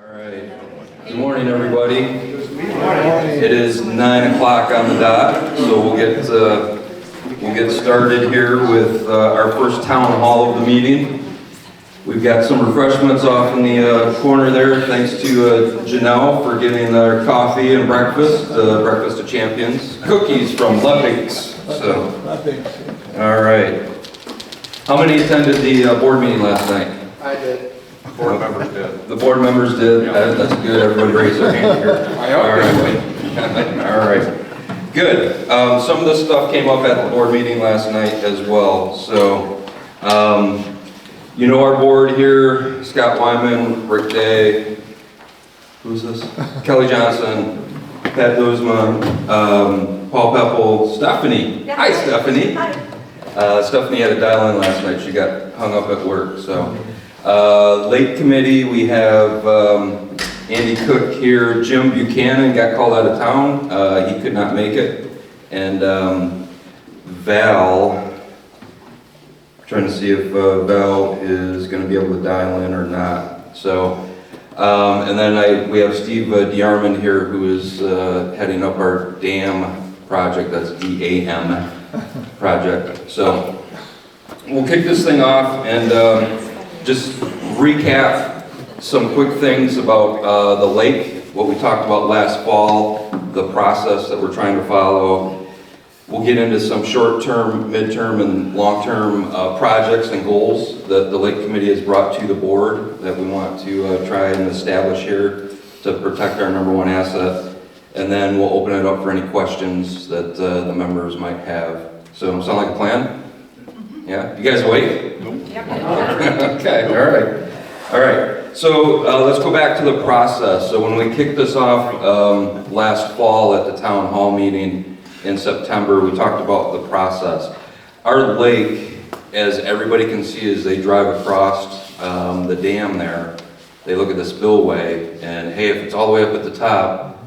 All right. Good morning, everybody. It is 9 o'clock on the dot, so we'll get started here with our first town hall of the meeting. We've got some refreshments off in the corner there, thanks to Janelle for getting our coffee and breakfast, breakfast of champions, cookies from Leppings. So, all right. How many attended the board meeting last night? I did. Board members did. The board members did? Yeah. That's good. Everybody raise their hand here. All right. All right. Good. Some of this stuff came up at the board meeting last night as well. So, you know our board here, Scott Wyman, Rick Day, who's this? Kelly Johnson, Pat Luzman, Paul Peppel, Stephanie. Yeah. Hi, Stephanie. Hi. Stephanie had a dial-in last night. She got hung up at work, so. Lake committee, we have Andy Cook here. Jim Buchanan got called out of town. He could not make it. And Val, trying to see if Val is going to be able to dial in or not. So, and then we have Steve DeArmond here, who is heading up our dam project. That's DAM project. So we'll kick this thing off and just recap some quick things about the lake, what we talked about last fall, the process that we're trying to follow. We'll get into some short-term, mid-term, and long-term projects and goals that the Lake Committee has brought to the board that we want to try and establish here to protect our number one asset. And then we'll open it up for any questions that the members might have. So, sound like a plan? Yeah? You guys awake? Nope. Okay, all right. So let's go back to the process. So when we kicked this off last fall at the town hall meeting in September, we talked about the process. Our lake, as everybody can see as they drive across the dam there, they look at the spillway, and hey, if it's all the way up at the top,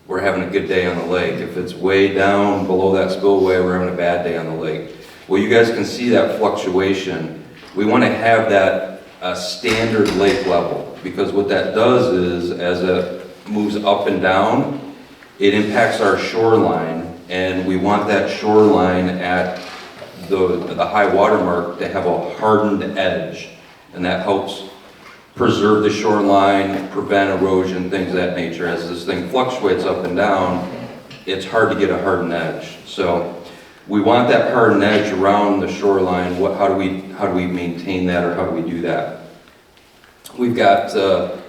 we're having a good day on the lake. If it's way down below that spillway, we're having a bad day on the lake. Well, you guys can see that fluctuation. We want to have that standard lake level, because what that does is, as it moves up and down, it impacts our shoreline, and we want that shoreline at the high water mark to have a hardened edge, and that helps preserve the shoreline, prevent erosion, things of that nature. As this thing fluctuates up and down, it's hard to get a hardened edge. So we want that hardened edge around the shoreline. How do we maintain that, or how do we do that? We've got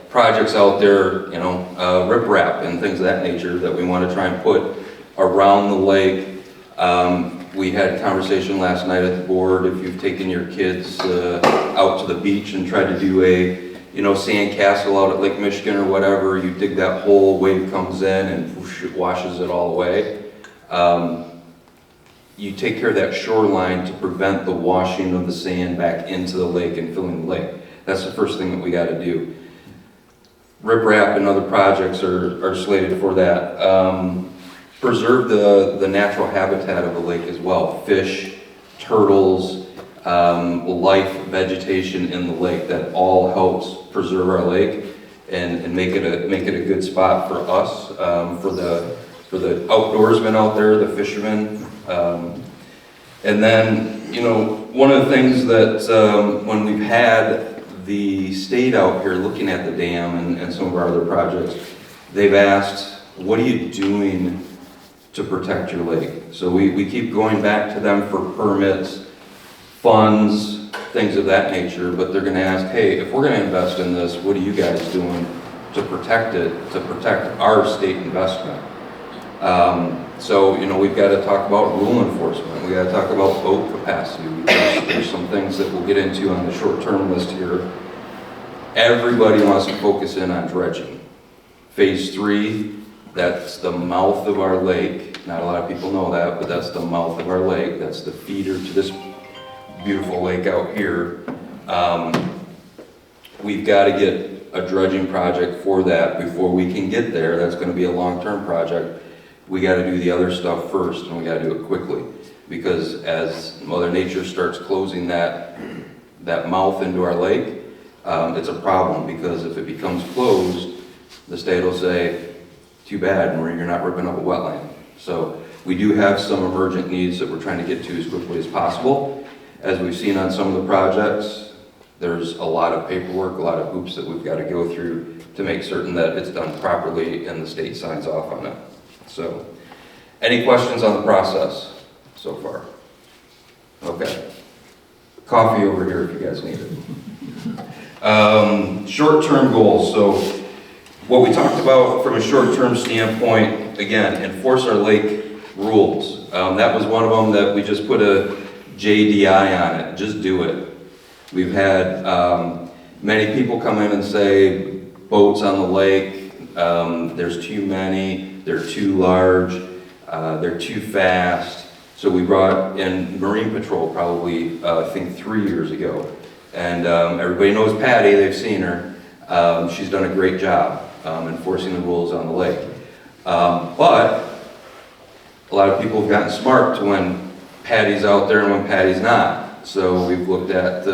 projects out there, you know, riprap and things of that nature that we want to try and put around the lake. We had a conversation last night at the board. If you've taken your kids out to the beach and tried to do a, you know, sand castle out at Lake Michigan or whatever, you dig that hole, wave comes in and whoosh, it washes it all away. You take care of that shoreline to prevent the washing of the sand back into the lake and filling the lake. That's the first thing that we got to do. Riprap and other projects are slated for that. Preserve the natural habitat of the lake as well. Fish, turtles, life, vegetation in the lake. That all helps preserve our lake and make it a good spot for us, for the outdoorsmen out there, the fishermen. And then, you know, one of the things that when we've had the state out here looking at the dam and some of our other projects, they've asked, what are you doing to protect your lake? So we keep going back to them for permits, funds, things of that nature, but they're going to ask, hey, if we're going to invest in this, what are you guys doing to protect it, to protect our state investment? So, you know, we've got to talk about rule enforcement. We got to talk about boat capacity. There's some things that we'll get into on the short-term list here. Everybody wants to focus in on dredging. Phase 3, that's the mouth of our lake. Not a lot of people know that, but that's the mouth of our lake. That's the feeder to this beautiful lake out here. We've got to get a dredging project for that before we can get there. That's going to be a long-term project. We got to do the other stuff first, and we got to do it quickly, because as Mother Nature starts closing that mouth into our lake, it's a problem, because if it becomes closed, the state will say, too bad, or you're not ripping up a wetland. So we do have some emergent needs that we're trying to get to as quickly as possible. As we've seen on some of the projects, there's a lot of paperwork, a lot of hoops that we've got to go through to make certain that it's done properly and the state signs off on it. So, any questions on the process so far? Okay. Coffee over here if you guys need it. Short-term goals. So, what we talked about from a short-term standpoint, again, enforce our lake rules. That was one of them that we just put a JDI on it. Just do it. We've had many people come in and say boats on the lake, there's too many, they're too large, they're too fast. So we brought in Marine Patrol probably, I think 3 years ago. And everybody knows Patty, they've seen her. She's done a great job enforcing the rules on the lake. But a lot of people have gotten smart to when Patty's out there and when Patty's not. So we've looked at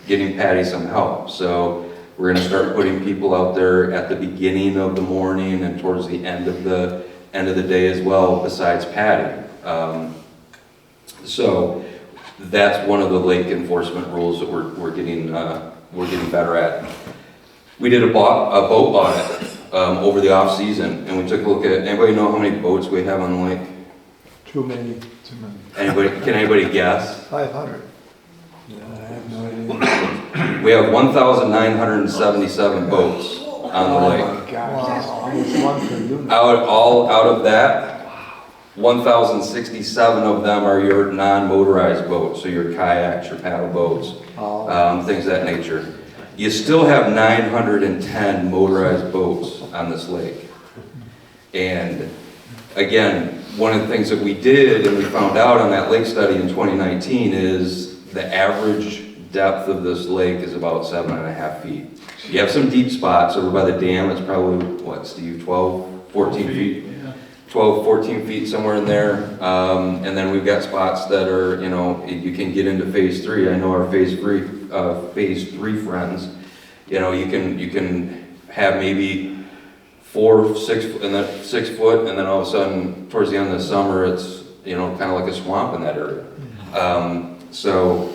getting Patty some help. So we're going to start putting people out there at the beginning of the morning and towards the end of the day as well, besides Patty. So that's one of the lake enforcement rules that we're getting better at. We did a boat audit over the off season, and we took a look at. Anybody know how many boats we have on the lake? Too many. Anybody? Can anybody guess? 500. Yeah, I have no idea. We have 1,977 boats on the lake. Oh my gosh, almost one per unit. Out of that, 1,067 of them are your non-motorized boats, so your kayaks, your paddle boats, things of that nature. You still have 910 motorized boats on this lake. And again, one of the things that we did and we found out on that lake study in 2019 is the average depth of this lake is about 7.5 feet. You have some deep spots over by the dam. It's probably, what, Steve, 12, 14 feet? 12, 14 feet, somewhere in there. And then we've got spots that are, you know, you can get into phase 3. I know our phase 3 friends, you know, you can have maybe 4, 6, and then 6 foot, and then all of a sudden, towards the end of the summer, it's, you know, kind of like a swamp in that area. So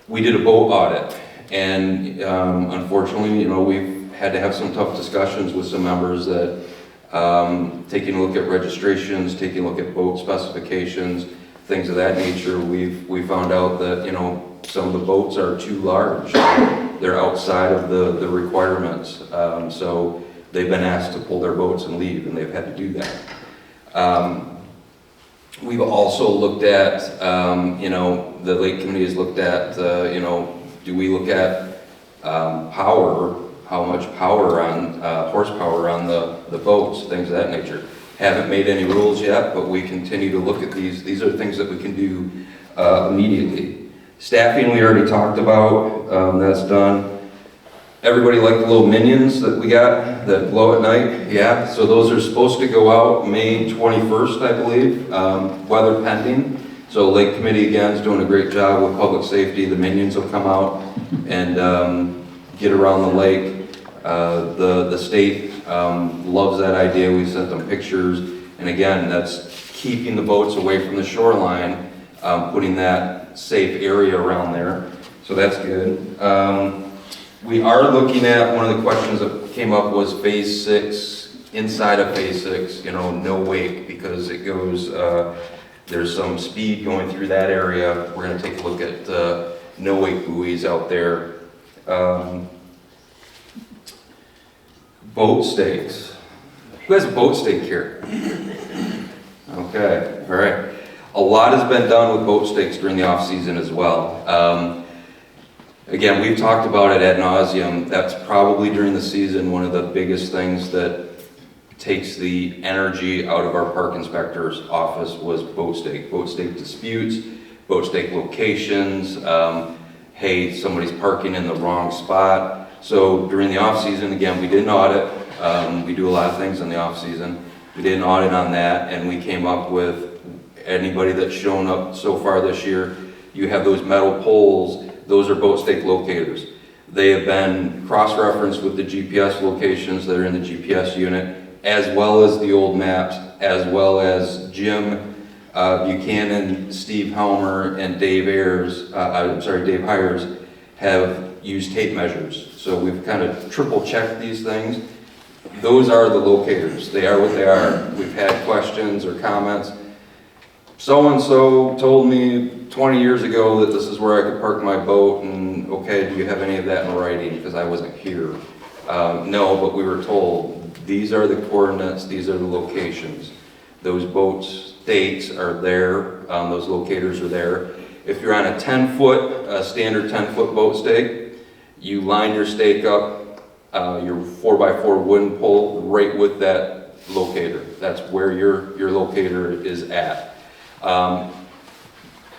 we did a boat audit, and unfortunately, you know, we've had to have some tough discussions with some members that taking a look at registrations, taking a look at boat specifications, things of that nature. We found out that, you know, some of the boats are too large. They're outside of the requirements. So they've been asked to pull their boats and leave, and they've had to do that. We've also looked at, you know, the Lake Committee has looked at, you know, do we look at power, how much power on, horsepower on the boats, things of that nature. Haven't made any rules yet, but we continue to look at these. These are things that we can do immediately. Staffing, we already talked about, that's done. Everybody like the little minions that we got that glow at night? Yeah, so those are supposed to go out May 21st, I believe, weather pending. So Lake Committee, again, is doing a great job with public safety. The minions will come out and get around the lake. The state loves that idea. We sent them pictures. And again, that's keeping the boats away from the shoreline, putting that safe area around there. So that's good. We are looking at, one of the questions that came up was phase 6, inside of phase 6, you know, no wake, because it goes, there's some speed going through that area. We're going to take a look at no wake buoys out there. Boat stakes. Who has a boat stake here? Okay, all right. A lot has been done with boat stakes during the off season as well. Again, we've talked about it ad nauseum. That's probably during the season one of the biggest things that takes the energy out of our park inspector's office was boat stake disputes, boat stake locations. Hey, somebody's parking in the wrong spot. So during the off season, again, we did an audit. We do a lot of things in the off season. We did an audit on that, and we came up with anybody that's shown up so far this year. You have those metal poles. Those are boat stake locators. They have been cross-referenced with the GPS locations that are in the GPS unit, as well as the old maps, as well as Jim Buchanan, Steve Helmer, and Dave Hires have used tape measures. So we've kind of triple-checked these things. Those are the locators. They are what they are. We've had questions or comments. So-and-so told me 20 years ago that this is where I could park my boat, and okay, do you have any of that in writing? Because I wasn't here. No, but we were told these are the coordinates, these are the locations. Those boat stakes are there, those locators are there. If you're on a 10-foot, a standard 10-foot boat stake, you line your stake up, your 4x4 wooden pole right with that locator. That's where your locator is at.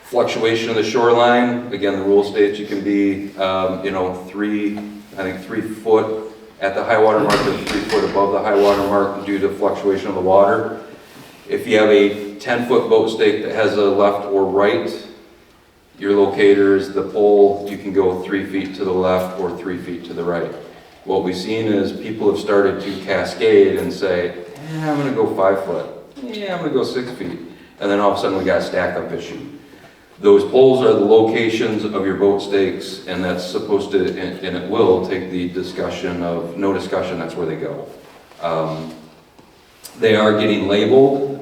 Fluctuation of the shoreline, again, the rule states you can be, 3 foot at the high water mark or 3 foot above the high water mark due to fluctuation of the water. If you have a 10-foot boat stake that has a left or right, your locator is the pole. You can go 3 feet to the left or 3 feet to the right. What we've seen is people have started to cascade and say, I'm going to go 5 foot. I'm going to go 6 feet. And then all of a sudden we got a stack up issue. Those poles are the locations of your boat stakes, and that's supposed to, and it will take the discussion of no discussion, that's where they go. They are getting labeled.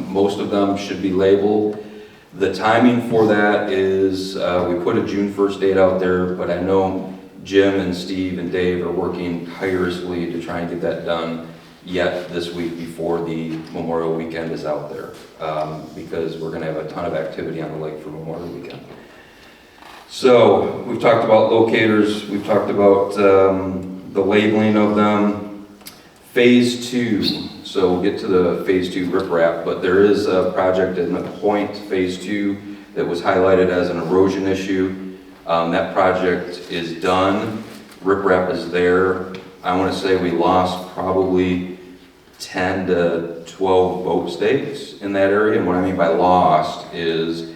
Most of them should be labeled. The timing for that is, we put a June 1st date out there, but I know Jim and Steve and Dave are working tirelessly to try and get that done yet this week before the Memorial Weekend is out there, because we're going to have a ton of activity on the lake for Memorial Weekend. So we've talked about locators, we've talked about the labeling of them. Phase 2, so we'll get to the Phase 2 riprap, but there is a project in the Point Phase 2 that was highlighted as an erosion issue. That project is done, riprap is there. I want to say we lost probably 10 to 12 boat stakes in that area. And what I mean by lost is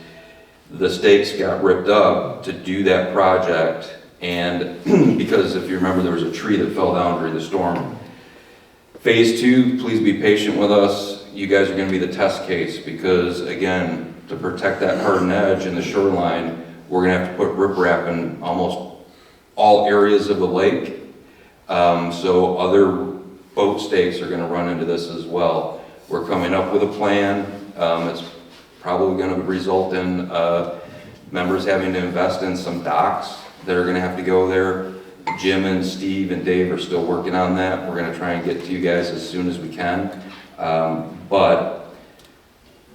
the stakes got ripped up to do that project. And because if you remember, there was a tree that fell down during the storm. Phase 2, please be patient with us. You guys are going to be the test case because, again, to protect that hardened edge and the shoreline, we're going to have to put riprap in almost all areas of the lake. So other boat stakes are going to run into this as well. We're coming up with a plan. It's probably going to result in members having to invest in some docks that are going to have to go there. Jim and Steve and Dave are still working on that. We're going to try and get to you guys as soon as we can. But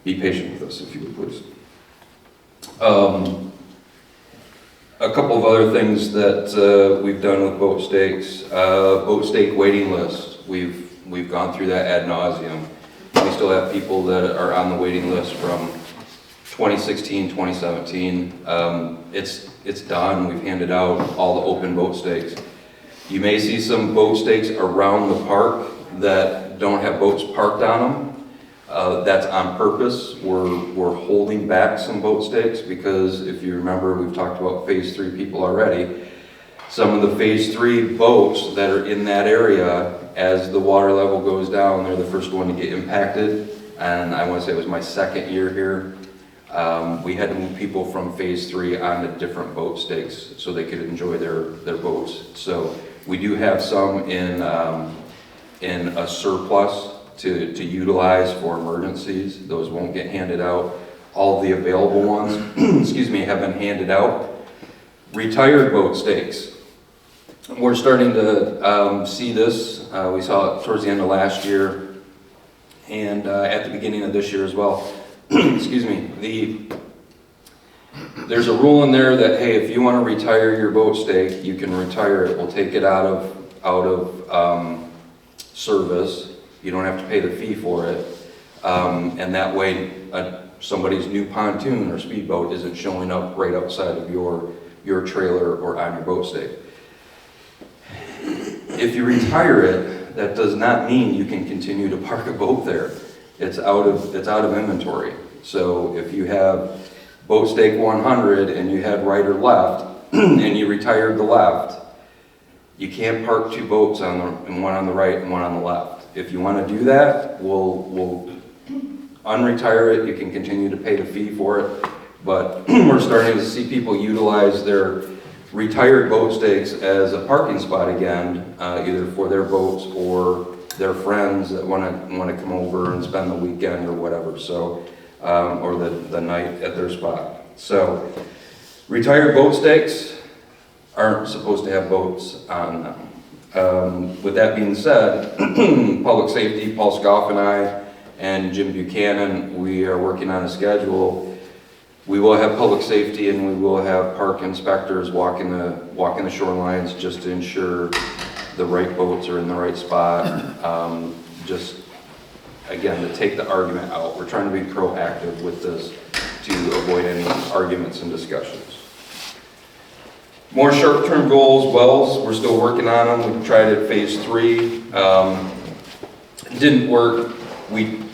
be patient with us if you would please. A couple of other things that we've done with boat stakes. Boat stake waiting list. We've gone through that ad nauseum. We still have people that are on the waiting list from 2016, 2017. It's done. We've handed out all the open boat stakes. You may see some boat stakes around the park that don't have boats parked on them. That's on purpose. We're holding back some boat stakes because if you remember, we've talked about Phase 3 people already. Some of the Phase 3 boats that are in that area, as the water level goes down, they're the first one to get impacted. And I want to say it was my second year here. We had to move people from Phase 3 onto different boat stakes so they could enjoy their boats. So we do have some in a surplus to utilize for emergencies. Those won't get handed out. All the available ones, excuse me, have been handed out. Retired boat stakes. We're starting to see this. We saw it towards the end of last year and at the beginning of this year as well. Excuse me. There's a rule in there that, hey, if you want to retire your boat stake, you can retire it. We'll take it out of service. You don't have to pay the fee for it. And that way, somebody's new pontoon or speedboat isn't showing up right outside of your trailer or on your boat stake. If you retire it, that does not mean you can continue to park a boat there. It's out of inventory. So if you have boat stake 100 and you had right or left, and you retired the left, you can't park two boats and one on the right and one on the left. If you want to do that, we'll unretire it. You can continue to pay the fee for it. But we're starting to see people utilize their retired boat stakes as a parking spot again, either for their boats or their friends that want to come over and spend the weekend or whatever. So, or the night at their spot. So, retired boat stakes aren't supposed to have boats on them. With that being said, public safety, Paul Scoff and I, and Jim Buchanan, we are working on a schedule. We will have public safety and we will have park inspectors walking the shorelines just to ensure the right boats are in the right spot. Just, again, to take the argument out. We're trying to be proactive with this to avoid any arguments and discussions. More short-term goals, wells, we're still working on them. We tried it phase 3. It didn't work.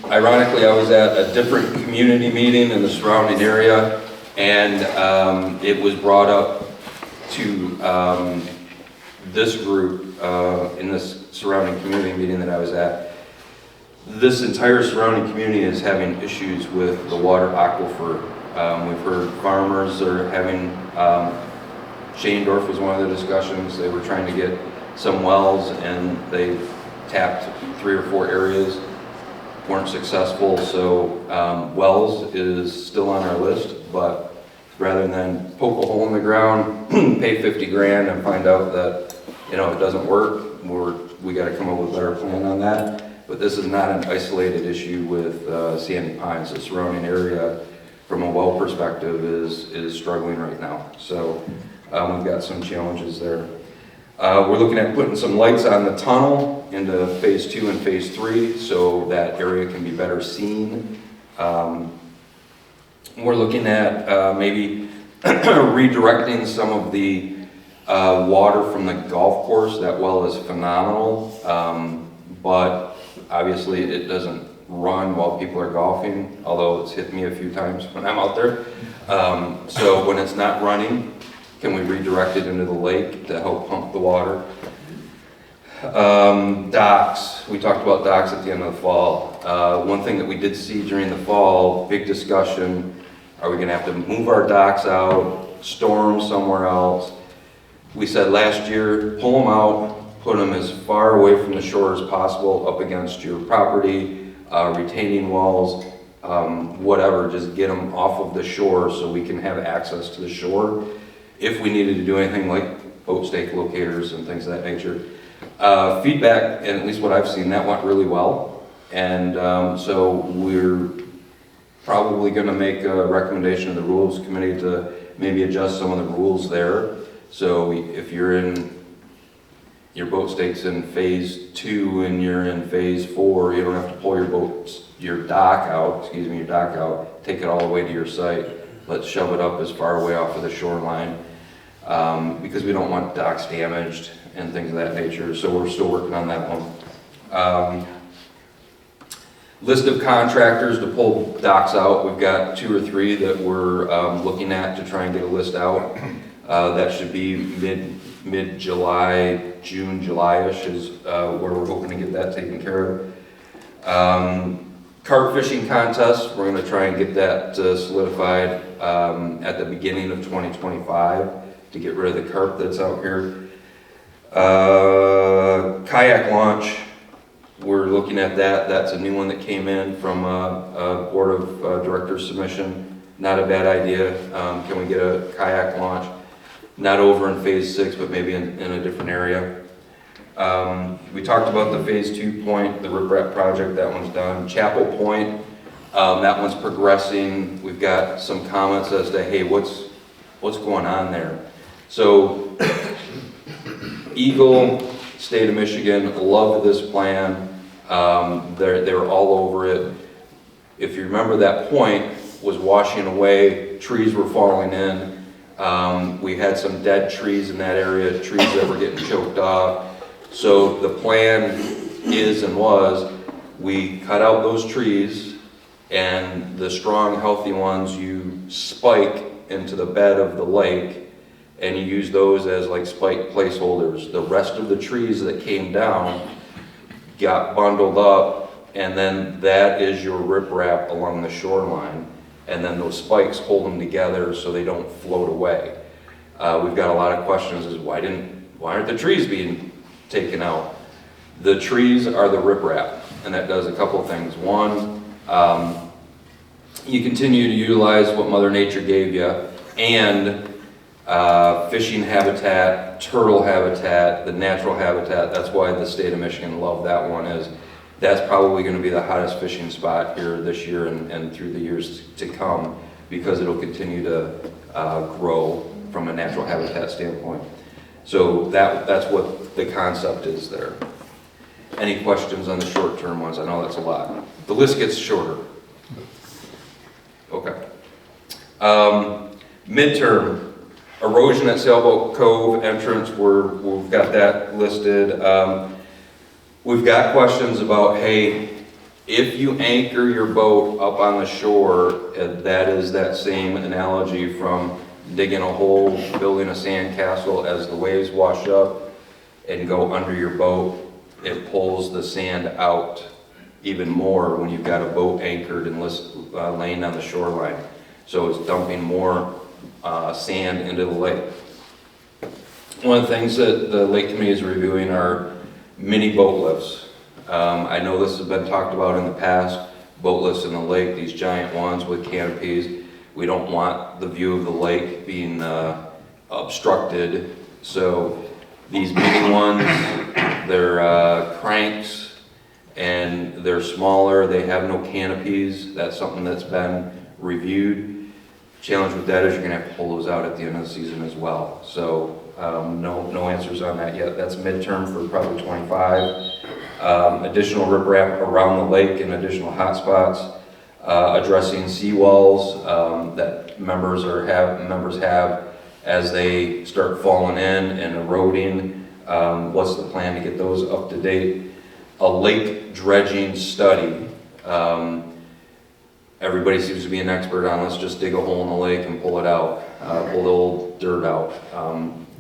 Ironically, I was at a different community meeting in the surrounding area, and it was brought up to this group in this surrounding community meeting that I was at. This entire surrounding community is having issues with the water aquifer. We've heard farmers are having, Shanedorf was one of the discussions. They were trying to get some wells and they tapped 3 or 4 areas, weren't successful. So wells is still on our list, but rather than poke a hole in the ground, pay 50 grand and find out that, you know, it doesn't work, we got to come up with a better plan on that. But this is not an isolated issue with Sandy Pines. The surrounding area, from a well perspective, is struggling right now. So we've got some challenges there. We're looking at putting some lights on the tunnel into phase 2 and phase 3 so that area can be better seen. We're looking at maybe redirecting some of the water from the golf course. That well is phenomenal, but obviously it doesn't run while people are golfing, although it's hit me a few times when I'm out there. So when it's not running, can we redirect it into the lake to help pump the water? Docks, we talked about docks at the end of the fall. One thing that we did see during the fall, big discussion, are we gonna have to move our docks out, store them somewhere else? We said last year, pull them out, put them as far away from the shore as possible, up against your property, retaining walls, whatever, just get them off of the shore so we can have access to the shore. If we needed to do anything like boat stake locators and things of that nature. Feedback, and at least what I've seen, that went really well. And so we're probably gonna make a recommendation to the rules committee to maybe adjust some of the rules there. So if you're in, your boat stake's in phase 2 and you're in phase 4, you don't have to pull your dock out, take it all the way to your site. Let's shove it up as far away off of the shoreline. Because we don't want docks damaged and things of that nature, so we're still working on that one. List of contractors to pull docks out, we've got 2 or 3 that we're looking at to try and get a list out. That should be mid-July, June, July-ish is where we're hoping to get that taken care of. Carp fishing contest, we're going to try and get that solidified at the beginning of 2025 to get rid of the carp that's out here. Kayak launch, we're looking at that. That's a new one that came in from a board of directors submission. Not a bad idea. Can we get a kayak launch? Not over in phase 6, but maybe in a different area. We talked about the phase 2 point, the riprap project, that one's done. Chapel Point, that one's progressing. We've got some comments as to, hey, what's going on there? So, Eagle, State of Michigan, love this plan. They're all over it. If you remember, that point was washing away, trees were falling in. We had some dead trees in that area, trees that were getting choked off. So the plan is and was, we cut out those trees and the strong, healthy ones you spike into the bed of the lake, and you use those as like spike placeholders. The rest of the trees that came down got bundled up, and then that is your riprap along the shoreline. And then those spikes hold them together so they don't float away. We've got a lot of questions as why aren't the trees being taken out? The trees are the riprap, and that does a couple of things. One, you continue to utilize what Mother Nature gave you, and fishing habitat, turtle habitat, the natural habitat. That's why the state of Michigan loved that one. That's probably going to be the hottest fishing spot here this year and through the years to come, because it'll continue to grow from a natural habitat standpoint. So that's what the concept is there. Any questions on the short-term ones? I know that's a lot. The list gets shorter. Okay. Midterm, erosion at Sailboat Cove entrance, we've got that listed. We've got questions about, hey, if you anchor your boat up on the shore, that is that same analogy from digging a hole, building a sand castle. As the waves wash up and go under your boat, it pulls the sand out even more when you've got a boat anchored and laying on the shoreline. So it's dumping more sand into the lake. One of the things that the Lake Committee is reviewing are mini boat lifts. I know this has been talked about in the past, boat lifts in the lake, these giant ones with canopies. We don't want the view of the lake being obstructed. So these mini ones, they're cranks, and they're smaller. They have no canopies. That's something that's been reviewed. Challenge with that is you're going to have to pull those out at the end of the season as well. So no answers on that yet. That's midterm for probably 25. Additional riprap around the lake and additional hotspots. Addressing seawalls that members have as they start falling in and eroding. What's the plan to get those up to date? A lake dredging study. Everybody seems to be an expert on, let's just dig a hole in the lake and pull it out, pull the old dirt out.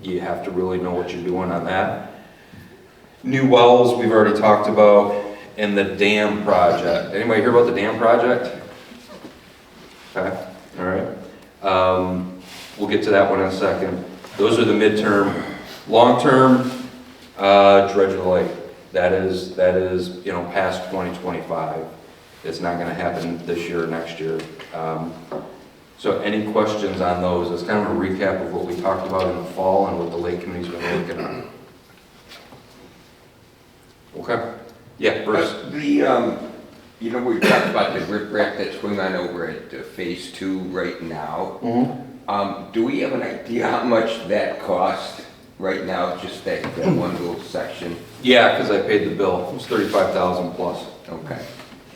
You have to really know what you're doing on that. New wells, we've already talked about, and the dam project. Anybody hear about the dam project? Okay, all right. We'll get to that one in a second. Those are the midterm. Long-term, dredge of the lake. That is, past 2025. It's not gonna happen this year or next year. So any questions on those? It's kind of a recap of what we talked about in the fall and what the Lake Committee's been working on. Okay. Yeah, Bruce. We talked about the riprap that's going on over at Phase 2 right now. Mm-hmm. Do we have an idea how much that cost right now, just that one little section? Yeah, because I paid the bill. It was $35,000 plus. Okay.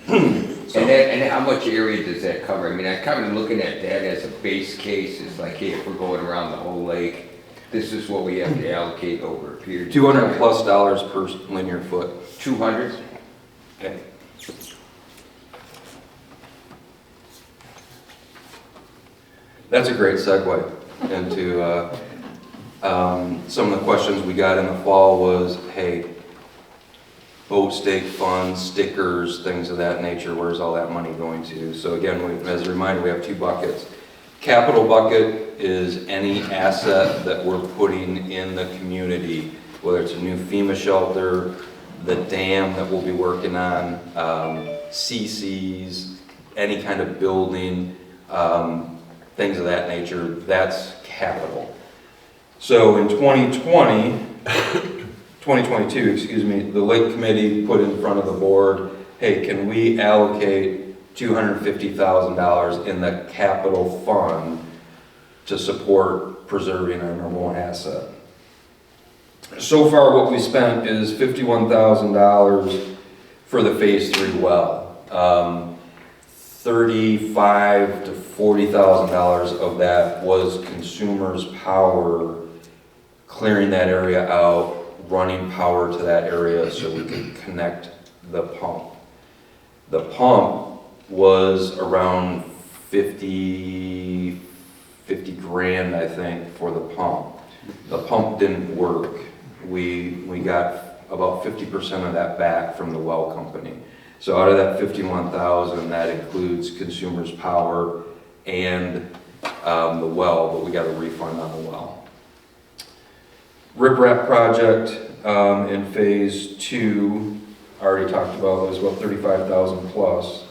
So, And how much area does that cover? I mean, I'm kind of looking at that as a base case. It's like, hey, if we're going around the whole lake, this is what we have to allocate over a period of $200 time. plus per linear foot. 200? Okay. That's a great segue into some of the questions we got in the fall was, hey, boat stake funds, stickers, things of that nature, where's all that money going to? So again, as a reminder, we have two buckets. Capital bucket is any asset that we're putting in the community, whether it's a new FEMA shelter, the dam that we'll be working on, CCs, any kind of building, things of that nature, that's capital. So in 2022, excuse me, the Lake Committee put in front of the board, hey, can we allocate $250,000 in the capital fund to support preserving our number one asset? So far what we spent is $51,000 for the Phase 3 well. $35,000 to $40,000 of that was consumers' power, clearing that area out, running power to that area so we could connect the pump. The pump was around 50 grand, I think, for the pump. The pump didn't work. We got about 50% of that back from the well company. So out of that 51,000, that includes Consumers Power and the well, but we got a refund on the well. Riprap project in phase 2, I already talked about, was about 35,000 plus.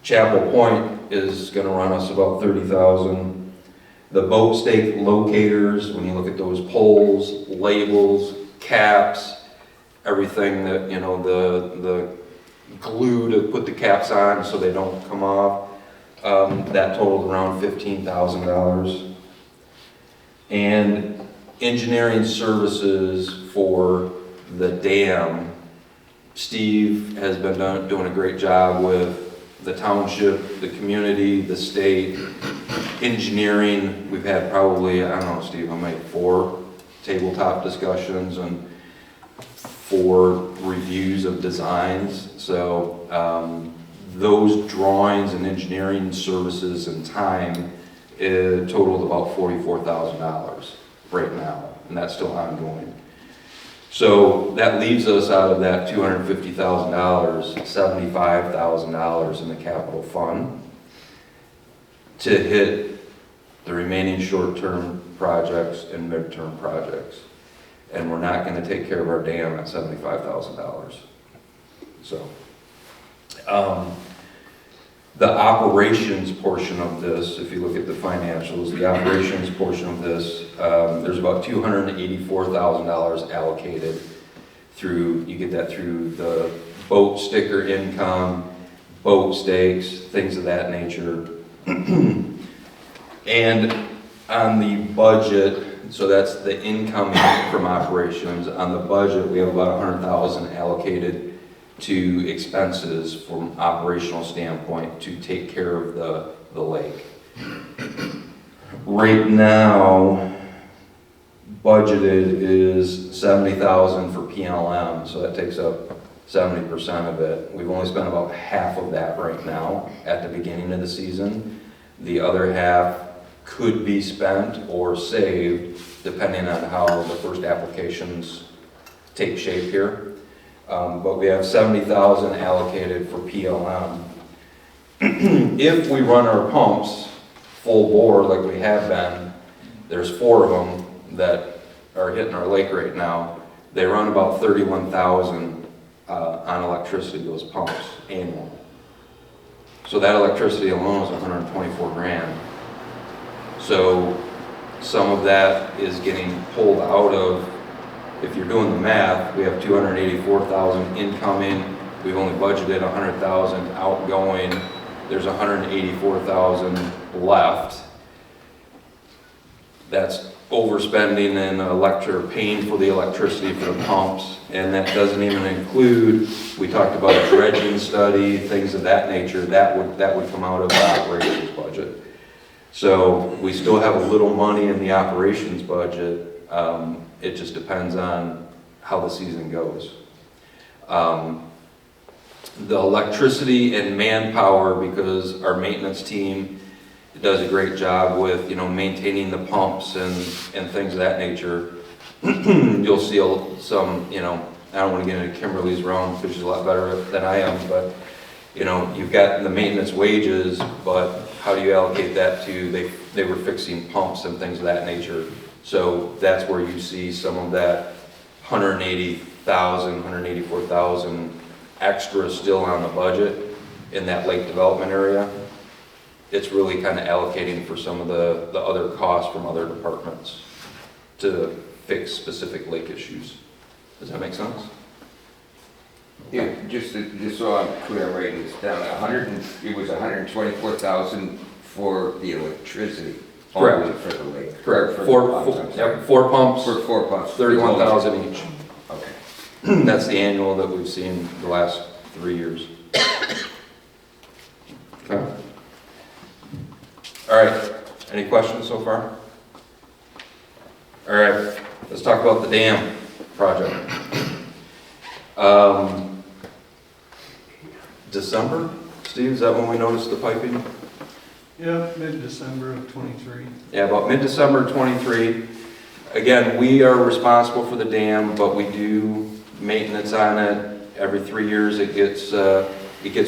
Chapel Point is going to run us about 30,000. The boat stake locators, when you look at those poles, labels, caps, everything that, you know, the glue to put the caps on so they don't come off, that totaled around $15,000. And engineering services for the dam, Steve has been doing a great job with the township, the community, the state, engineering. We've had probably, I don't know, Steve, I might 4 tabletop discussions and 4 reviews of designs. So those drawings and engineering services and time totaled about $44,000 right now, and that's still ongoing. So that leaves us out of that $250,000, $75,000 in the capital fund to hit the remaining short-term projects and midterm projects. And we're not going to take care of our dam at $75,000. So the operations portion of this, if you look at the financials, the operations portion of this, there's about $284,000 allocated through, you get that through the boat sticker income, boat stakes, things of that nature. And on the budget, so that's the income from operations, on the budget we have about $100,000 allocated to expenses from operational standpoint to take care of the lake. Right now, budgeted is $70,000 for PLM, so that takes up 70% of it. We've only spent about half of that right now at the beginning of the season. The other half could be spent or saved depending on how the first applications take shape here. But we have $70,000 allocated for PLM. If we run our pumps full bore like we have been, there's 4 of them that are hitting our lake right now. They run about $31,000 on electricity, those pumps, annual. So that electricity alone is 124 grand. So some of that is getting pulled out of, if you're doing the math, we have 284,000 incoming, we've only budgeted 100,000 outgoing, there's 184,000 left. That's overspending and paying for the electricity for the pumps, and that doesn't even include, we talked about a dredging study, things of that nature, that would come out of the operations budget. So we still have a little money in the operations budget. It just depends on how the season goes. The electricity and manpower, because our maintenance team does a great job with, you know, maintaining the pumps and things of that nature. You'll see some, you know, I don't want to get into Kimberly's realm because she's a lot better than I am, but, you know, you've got the maintenance wages, but how do you allocate that to, they were fixing pumps and things of that nature. So that's where you see some of that 180,000, 184,000 extra still on the budget in that lake development area. It's really kind of allocating for some of the other costs from other departments to fix specific lake issues. Does that make sense? Yeah, just so I'm clear, I'm writing this down, it was 124,000 for the electricity. Correct. Only for the lake. Correct. For Four the pumps, I'm sorry. yep, 4 pumps, For 4 pumps. 31,000 each. Okay. That's the annual that we've seen the last 3 years. Okay. All right. Any questions so far? All right. Let's talk about the dam project. December, Steve, is that when we noticed the piping? Yeah, mid-December of '23. Yeah, about mid-December 23. again, we are responsible for the dam, but we do maintenance on it. Every 3 years it gets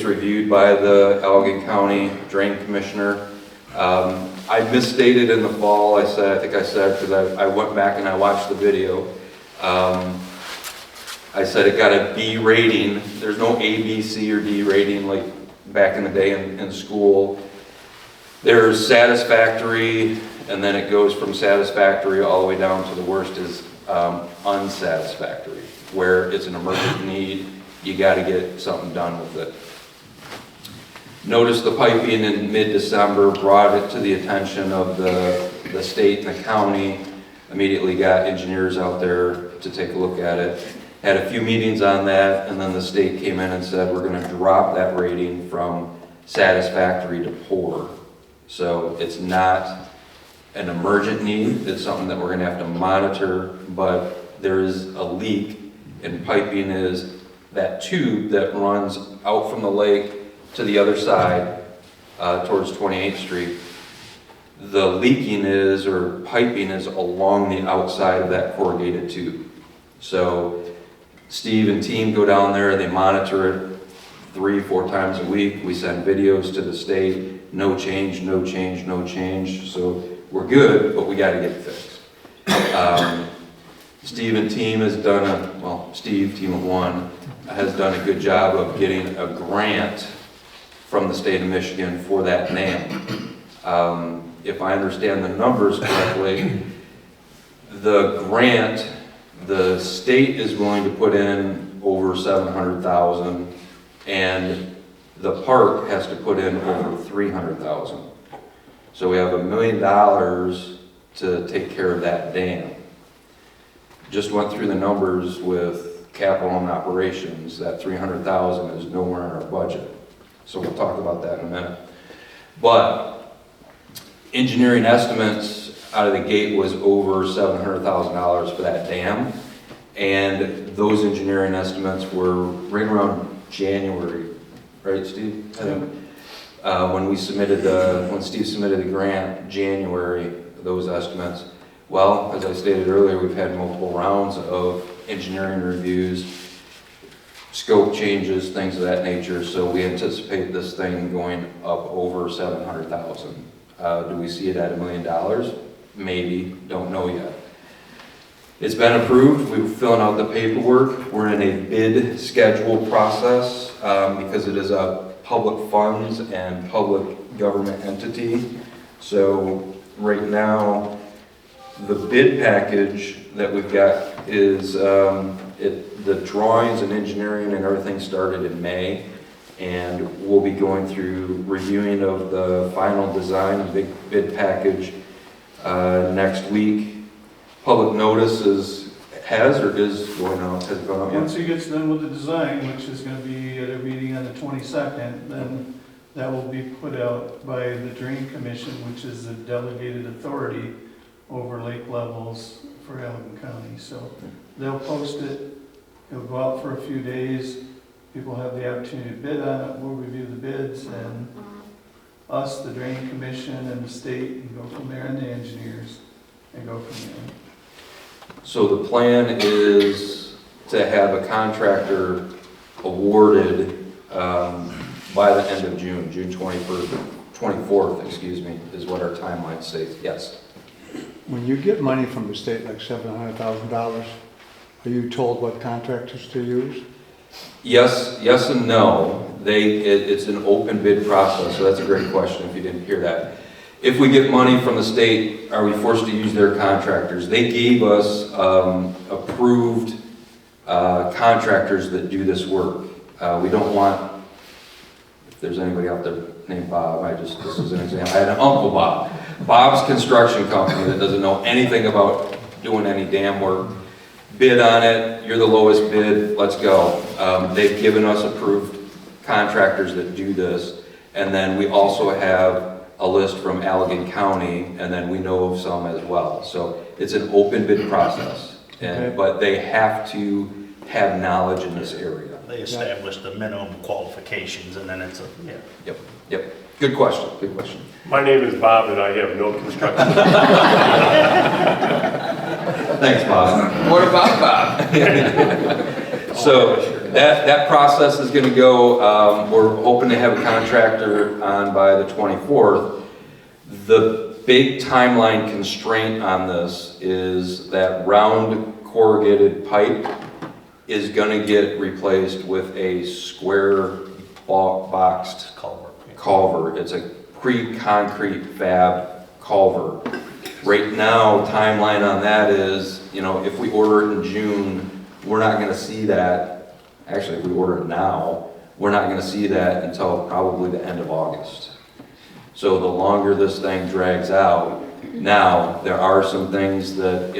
reviewed by the Allegan County Drain Commissioner. I misstated in the fall, I think I said, because I went back and I watched the video. I said it got a B rating. There's no A, B, C, or D rating like back in the day in school. There's satisfactory, and then it goes from satisfactory all the way down to the worst is unsatisfactory, where it's an emergent need, you got to get something done with it. Notice the piping in mid-December brought it to the attention of the state and the county, immediately got engineers out there to take a look at it. Had a few meetings on that, and then the state came in and said, we're going to drop that rating from satisfactory to poor. So it's not an emergent need, it's something that we're going to have to monitor, but there is a leak, and piping is that tube that runs out from the lake to the other side towards 28th Street. The leaking is, or piping is along the outside of that corrugated tube. So Steve and team go down there, they monitor it 3-4 times a week. We send videos to the state, no change, no change, no change. So we're good, but we got to get it fixed. Steve and team has done Steve, team of one, has done a good job of getting a grant from the state of Michigan for that dam. If I understand the numbers correctly, the grant, the state is willing to put in over $700,000, and the park has to put in over $300,000. So we have $1 million to take care of that dam. Just went through the numbers with capital and operations. That $300,000 is nowhere in our budget. So we'll talk about that in a minute. But engineering estimates out of the gate was over $700,000 for that dam. And those engineering estimates were right around January, right, Steve? When Steve submitted the grant, January, those estimates. Well, as I stated earlier, we've had multiple rounds of engineering reviews, scope changes, things of that nature, so we anticipate this thing going up over $700,000. Do we see it at $1 million? Maybe, don't know yet. It's been approved, we're filling out the paperwork, we're in a bid schedule process because it is a public funds and public government entity. So right now, the bid package that we've got is, the drawings and engineering and everything started in May, and we'll be going through reviewing of the final design and bid package next week. Public notice is going out, has it gone out yet? Once he gets done with the design, which is going to be at a meeting on the 22nd, then that will be put out by the Drain Commission, which is the delegated authority over lake levels for Allegan County. So they'll post it, it'll go out for a few days, people have the opportunity to bid on it, we'll review the bids, and us, the Drain Commission, and the state, and go from there, and the engineers, and go from there. So the plan is to have a contractor awarded by the end of June, June 24th, excuse me, is what our timeline states. Yes. When you get money from the state, like $700,000, are you told what contractors to use? Yes and no. It's an open bid process, so that's a great question if you didn't hear that. If we get money from the state, are we forced to use their contractors? They gave us approved contractors that do this work. We don't want, if there's anybody out there named Bob, this is an example. I had an uncle Bob. Bob's construction company that doesn't know anything about doing any dam work. Bid on it, you're the lowest bid, let's go. They've given us approved contractors that do this. And then we also have a list from Allegan County, and then we know of some as well. So it's an open bid process, but they have to have knowledge in this area. They established the minimum qualifications, and then it's a, yeah. Yep. Good question. My name is Bob, and I have no construction. Thanks, Bob. What about Bob? So that process is gonna go, we're hoping to have a contractor on by the 24th. The big timeline constraint on this is that round corrugated pipe is gonna get replaced with a square boxed culvert. It's a pre-concrete fab culvert. Right now, timeline on that is, if we order it in June, we're not gonna see that. Actually, if we order it now, we're not gonna see that until probably the end of August. So the longer this thing drags out, now, there are some things that,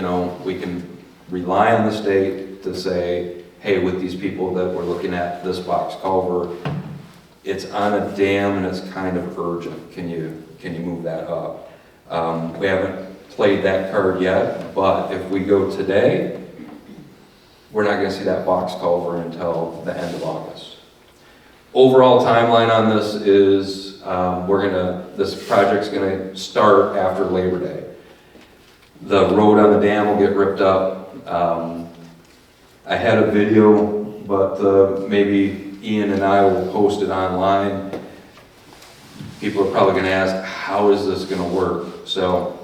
we can rely on the state to say, hey, with these people that we're looking at this box culvert, it's on a dam and it's kind of urgent. Can you move that up? We haven't played that card yet, but if we go today, we're not gonna see that box culvert until the end of August. Overall timeline on this is, this project's gonna start after Labor Day. The road on the dam will get ripped up. I had a video, but maybe Ian and I will post it online. People are probably gonna ask, how is this gonna work? So,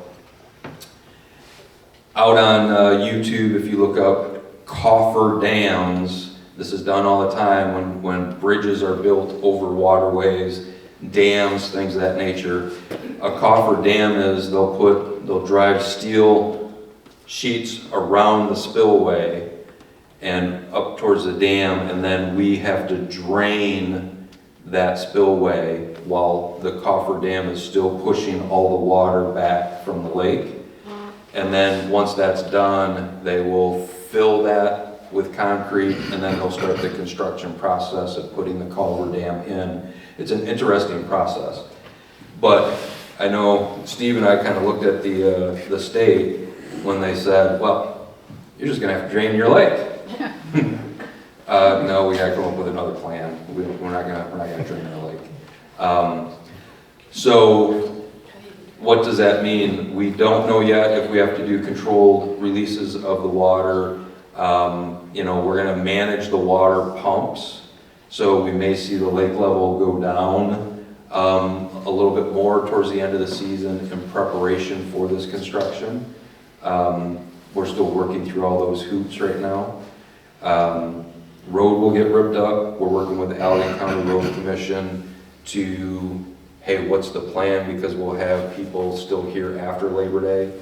out on YouTube, if you look up coffer dams, this is done all the time when bridges are built over waterways, dams, things of that nature. A coffer dam is, they'll drive steel sheets around the spillway and up towards the dam, and then we have to drain that spillway while the coffer dam is still pushing all the water back from the lake. And then once that's done, they will fill that with concrete, and then they'll start the construction process of putting the culvert dam in. It's an interesting process. But I know Steve and I kind of looked at the state when they said, well, you're just gonna have to drain your lake. No, we gotta come up with another plan. We're not gonna drain our lake. So what does that mean? We don't know yet if we have to do controlled releases of the water. We're gonna manage the water pumps. So we may see the lake level go down a little bit more towards the end of the season in preparation for this construction. We're still working through all those hoops right now. Road will get ripped up. We're working with the Allegheny County Road Commission to, hey, what's the plan? Because we'll have people still here after Labor Day.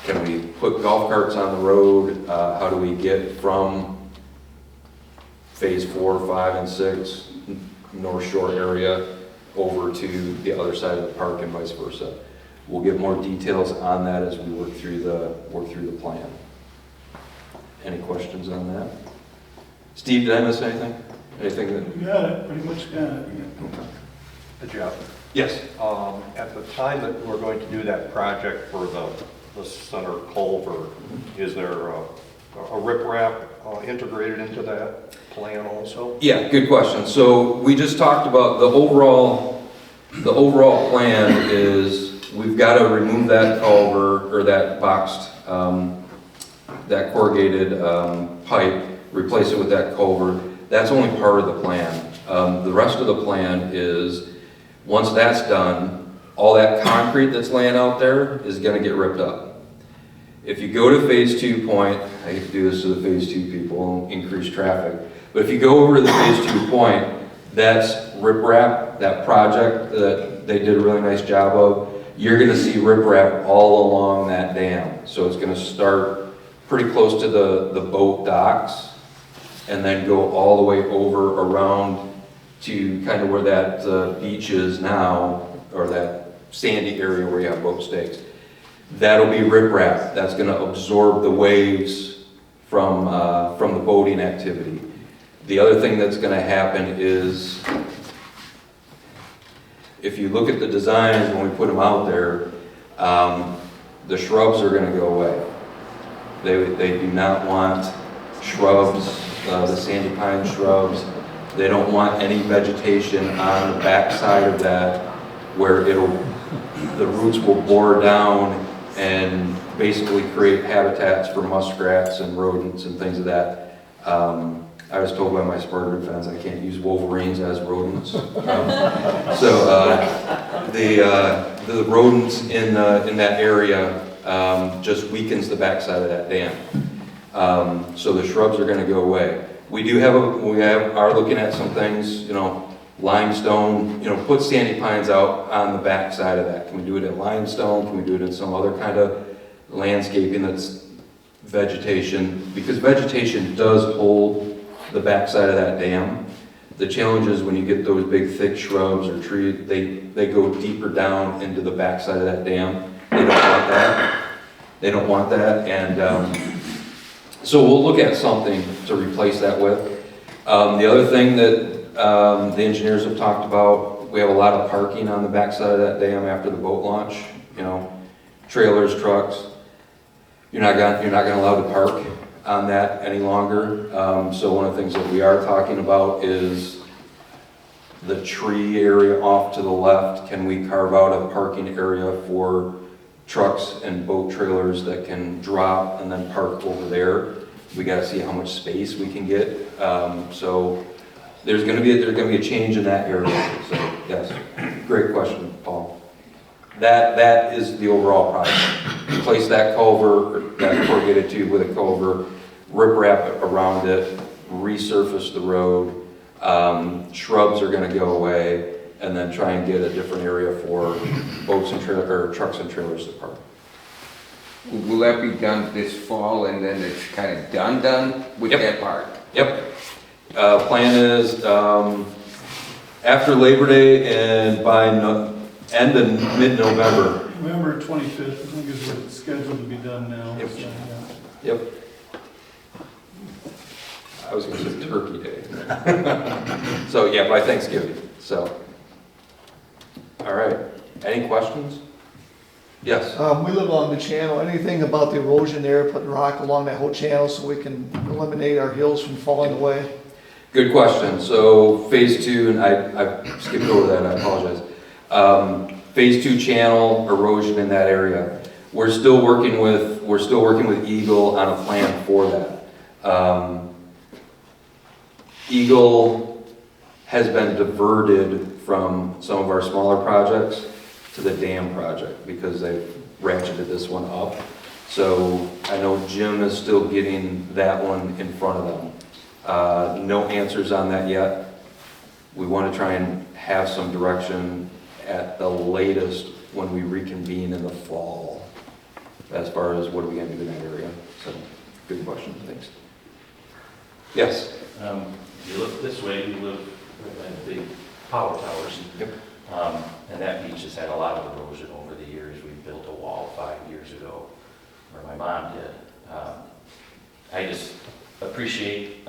Can we put golf carts on the road? How do we get from phase 4, 5, and 6, North Shore area, over to the other side of the park and vice versa? We'll get more details on that as we work through the plan. Any questions on that? Steve, did I miss anything? Anything that? You got it, pretty much got it. Jeff, Yes. at the time that we're going to do that project for the center culvert, is there a riprap integrated into that plan also? Yeah, good question. So we just talked about the overall plan is we've got to remove that culvert or that boxed, that corrugated pipe, replace it with that culvert. That's only part of the plan. The rest of the plan is, once that's done, all that concrete that's laying out there is gonna get ripped up. If you go to phase 2 point, I hate to do this to the phase 2 people and increase traffic, but if you go over to the phase 2 point, that's riprap, that project that they did a really nice job of, you're gonna see riprap all along that dam. So it's gonna start pretty close to the boat docks, and then go all the way over around to kind of where that beach is now, or that sandy area where you have boat stakes. That'll be riprap. That's going to absorb the waves from the boating activity. The other thing that's going to happen is, if you look at the designs when we put them out there, the shrubs are going to go away. They do not want shrubs, the sandy pine shrubs. They don't want any vegetation on the back side of that where the roots will bore down and basically create habitats for muskrats and rodents and things of that. I was told by my Spartan fans I can't use wolverines as rodents. The rodents in that area just weakens the backside of that dam. So the shrubs are going to go away. We are looking at some things, limestone, put standing pines out on the backside of that. Can we do it in limestone? Can we do it in some other kind of landscaping that's vegetation? Because vegetation does hold the backside of that dam. The challenge is when you get those big thick shrubs or trees, they go deeper down into the backside of that dam. They don't want that. And so we'll look at something to replace that with. The other thing that the engineers have talked about, we have a lot of parking on the backside of that dam after the boat launch. Trailers, trucks. You're not going to allow to park on that any longer. So one of the things that we are talking about is the tree area off to the left. Can we carve out a parking area for trucks and boat trailers that can drop and then park over there? We got to see how much space we can get. So there's going to be a change in that area. So yes, great question, Paul. That is the overall project. Replace that culvert, that corrugated tube with a culvert, riprap around it, resurface the road. Shrubs are going to go away, and then try and get a different area for boats and trucks and trailers to park. Will that be done this fall and then it's kind of done with Yep. that part? Yep. Plan is after Labor Day and by end of mid-November. November 25th, I think is what it's scheduled to be done now. Yep. So, yeah. Yep. I was going to say Turkey Day. So yeah, by Thanksgiving. So, all right. Any questions? Yes. We live along the channel. Anything about the erosion there, putting rock along that whole channel so we can eliminate our hills from falling away? Good question. So phase 2, and I skipped over that, I apologize. Phase 2 channel erosion in that area. We're still working with Eagle on a plan for that. Eagle has been diverted from some of our smaller projects to the dam project because they've ratcheted this one up. So I know Jim is still getting that one in front of them. No answers on that yet. We want to try and have some direction at the latest when we reconvene in the fall as far as what are we going to do in that area. So good question, thanks. Yes? If you look this way, you live right by the big power towers. Yep. And that beach has had a lot of erosion over the years. We built a wall 5 years ago, or my mom did. I just appreciate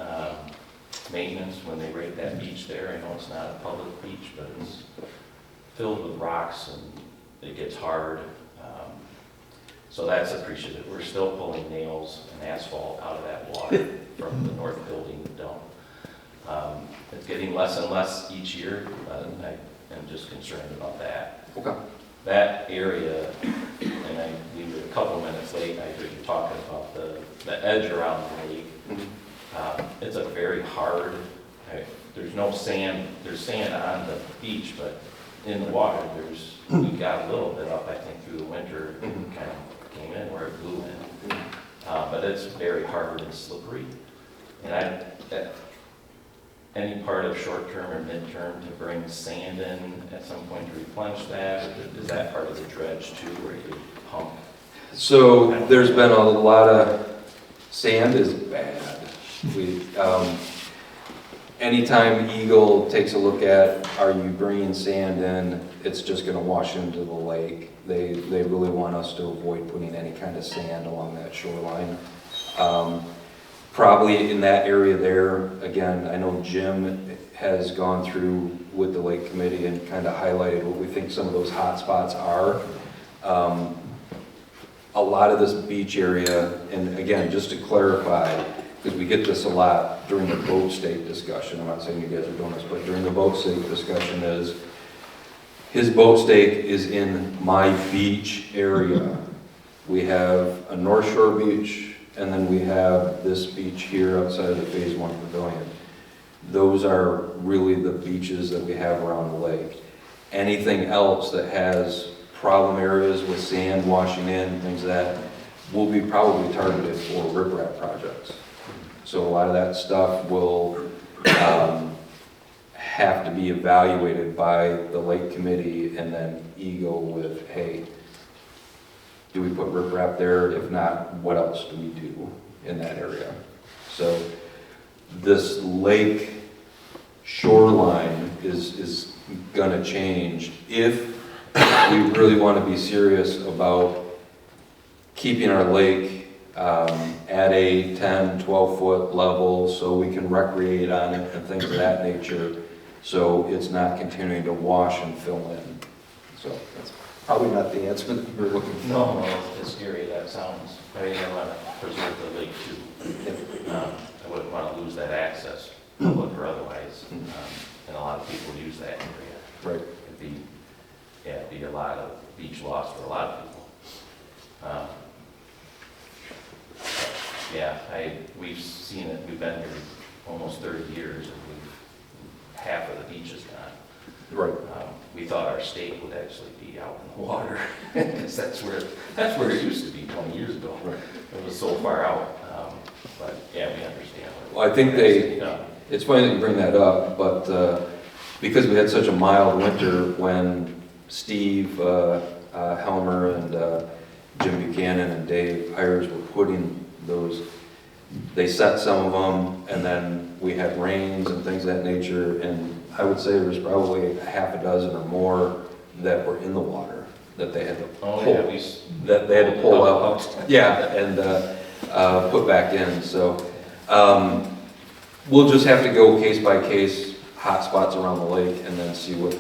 maintenance when they rake that beach there. I know it's not a public beach, but it's filled with rocks and it gets hard. So that's appreciated. We're still pulling nails and asphalt out of that water from the north building dump. It's getting less and less each year, and I am just concerned about that. Okay. That area, and we were a couple minutes late, I heard you talking about the edge around the lake. It's a very hard, there's no sand, there's sand on the beach, but in the water, we got a little bit up, I think, through the winter, and kind of came in where it blew in. But it's very hard and slippery. And any part of short-term or mid-term to bring sand in at some point to replenish that? Is that part of the dredge too, where you pump? So there's been a lot of, sand is bad. Anytime Eagle takes a look at, are you bringing sand in, it's just going to wash into the lake. They really want us to avoid putting any kind of sand along that shoreline. Probably in that area there, again, I know Jim has gone through with the lake committee and kind of highlighted what we think some of those hot spots are. A lot of this beach area, and again, just to clarify, because we get this a lot during the boat stake discussion, I'm not saying you guys are doing this, but during the boat stake discussion is, his boat stake is in my beach area. we have a North Shore beach, and then we have this beach here outside of the Phase 1 pavilion. Those are really the beaches that we have around the lake. Anything else that has problem areas with sand washing in, things like that, will be probably targeted for riprap projects. So a lot of that stuff will have to be evaluated by the lake committee and then EGLE with, hey, do we put riprap there? If not, what else do we do in that area? So this lake shoreline is gonna change if we really want to be serious about keeping our lake at a 10, 12-foot level so we can recreate on it and things of that nature, so it's not continuing to wash and fill in. So that's probably not the answer that you're looking for. No, it's scary, that sounds, I mean, I want to preserve the lake too. I wouldn't want to lose that access, public or otherwise, and a lot of people use that area. Right. It'd be a lot of beach loss for a lot of people. We've seen it, we've been here almost 30 years, and half of the beach is gone. Right. We thought our state would actually be out in the water, because that's where it used to be 20 years ago. Right. It was so far out, but yeah, we understand. Well, I think it's funny that you bring that up, but because we had such a mild winter when Steve Helmer and Jim Buchanan and Dave Hires were putting those, they set some of them, and then we had rains and things of that nature, and I would say there was probably a half a dozen or more that were in the water that they had to pull, that they had to pull out. Yeah, and put back in. So we'll just have to go case by case, hot spots around the lake, and then see what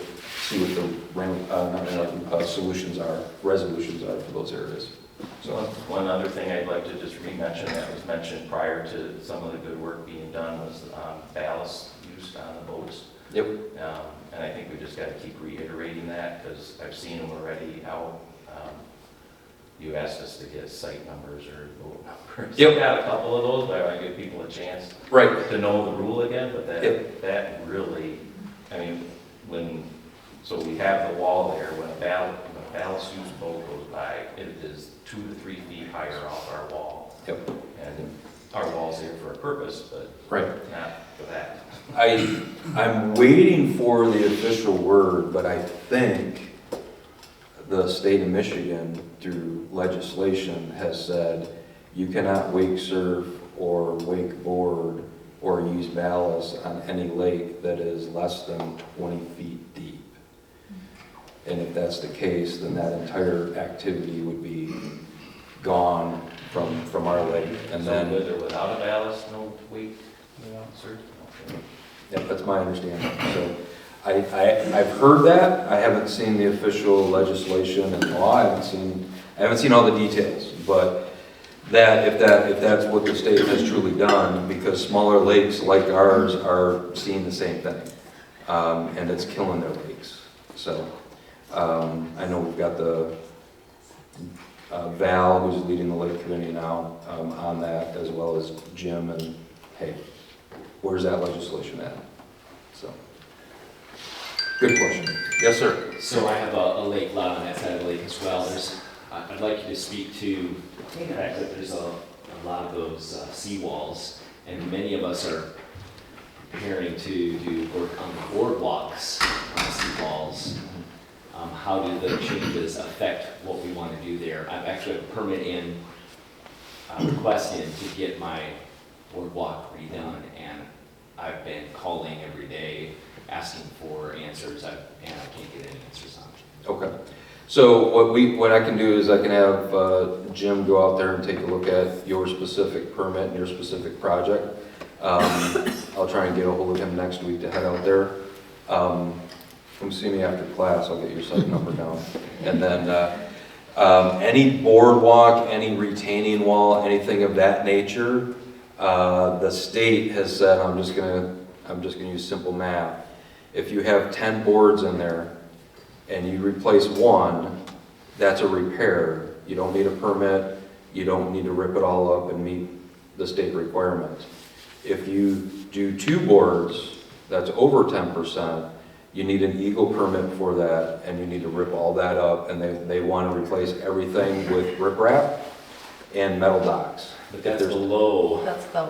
the solutions are, resolutions are for those areas. So one other thing I'd like to just re-mention that was mentioned prior to some of the good work being done was ballast used on the boats. Yep. And I think we just got to keep reiterating that, because I've seen them already out. You asked us to get site numbers or boat numbers. Yep. We got a couple of those, but I want to give people a chance right. to know the rule again, but that really, I mean, so we have the wall there, when a ballast used boat goes by, it is 2 to 3 feet higher off our wall. Yep. And our wall's here for a purpose, but not for that. I'm waiting for the official word, but I think the state of Michigan, through legislation, has said you cannot wake surf or wake board or use ballast on any lake that is less than 20 feet deep. And if that's the case, then that entire activity would be gone from our lake. And So then, with or without a ballast, no wake, sir? Okay. yeah, that's my understanding. So I've heard that. I haven't seen the official legislation and law. I haven't seen all the details, but if that's what the state has truly done, because smaller lakes like ours are seeing the same thing, and it's killing their lakes. So I know we've got the Val, who's leading the lake committee now, on that, as well as Jim, and hey, where's that legislation at? So, good question. Yes, sir. So I have a lake lot on that side of the lake as well. I'd like you to speak to the fact that there's a lot of those seawalls, and many of us are preparing to do work on the boardwalks on the seawalls. How do the changes affect what we want to do there? I've actually have a permit in, request in to get my boardwalk redone, and I've been calling every day asking for answers, and I can't get any answers on it. Okay. So what I can do is I can have Jim go out there and take a look at your specific permit and your specific project. I'll try and get a hold of him next week to head out there. Come see me after class, I'll get your site number down. And then any boardwalk, any retaining wall, anything of that nature, the state has said, I'm just gonna use simple math. If you have 10 boards in there and you replace one, that's a repair. You don't need a permit, you don't need to rip it all up and meet the state requirements. If you do 2 boards, that's over 10%, you need an Eagle permit for that, and you need to rip all that up, and they want to replace everything with riprap and metal docks. But If that's there's- below, That's the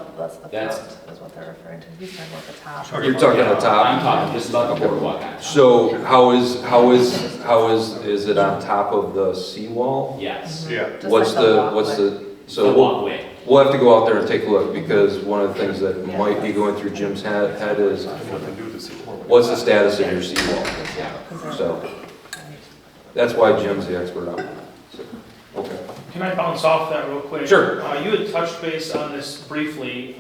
That's- front, is what they're referring to. He's talking about the top. You're talking the top? I'm talking just about the boardwalk. So how is it on top of the seawall? Yes. Yeah. Just What's like the, walkway. so The we'll, walkway. we'll have to go out there and take a look, because one of the things that might be going through Jim's head is, what's the status of your seawall? So, that's why Jim's the expert on it. So, okay. Can I bounce off that real quick? Sure. You had touched base on this briefly,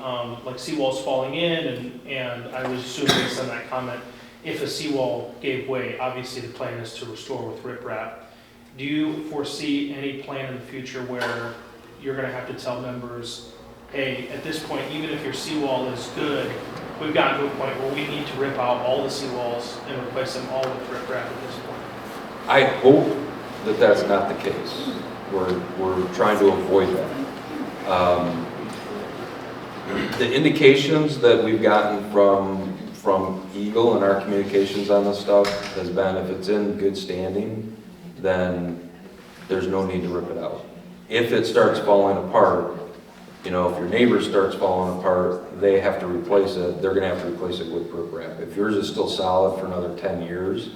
like seawalls falling in, and I was assuming based on that comment, if a seawall gave way, obviously the plan is to restore with riprap. Do you foresee any plan in the future where you're gonna have to tell members, hey, at this point, even if your seawall is good, we've gotten to a point where we need to rip out all the seawalls and replace them all with riprap at this point? I hope that that's not the case. We're trying to avoid that. The indications that we've gotten from Eagle and our communications on this stuff has been, if it's in good standing, then there's no need to rip it out. If it starts falling apart, you know, if your neighbor starts falling apart, they have to replace it, they're gonna have to replace it with riprap. If yours is still solid for another 10 years,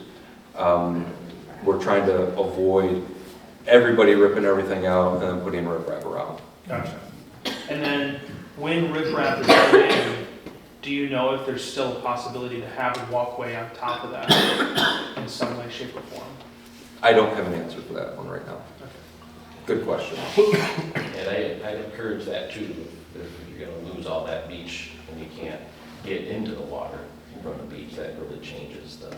we're trying to avoid everybody ripping everything out and then putting riprap around. Gotcha. And then when riprap is put in, do you know if there's still a possibility to have a walkway on top of that in some way, shape, or form? I don't have an answer for that one right now. Good question. And I'd encourage that too, if you're gonna lose all that beach and you can't get into the water from the beach, that really changes the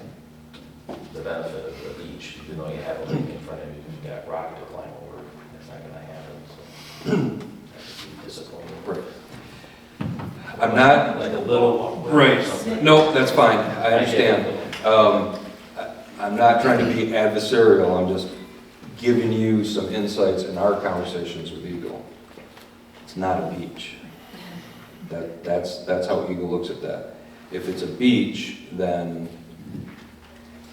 benefit of the beach. Even though you have a lake in front of you, if you've got rock to climb over, it's not gonna happen, so. That's disappointing. Right. I'm not, Like a little walkway or right, something. no, that's fine, I understand. I'm not trying to be adversarial, I'm just giving you some insights in our conversations with Eagle. It's not a beach. That's how Eagle looks at that. If it's a beach, then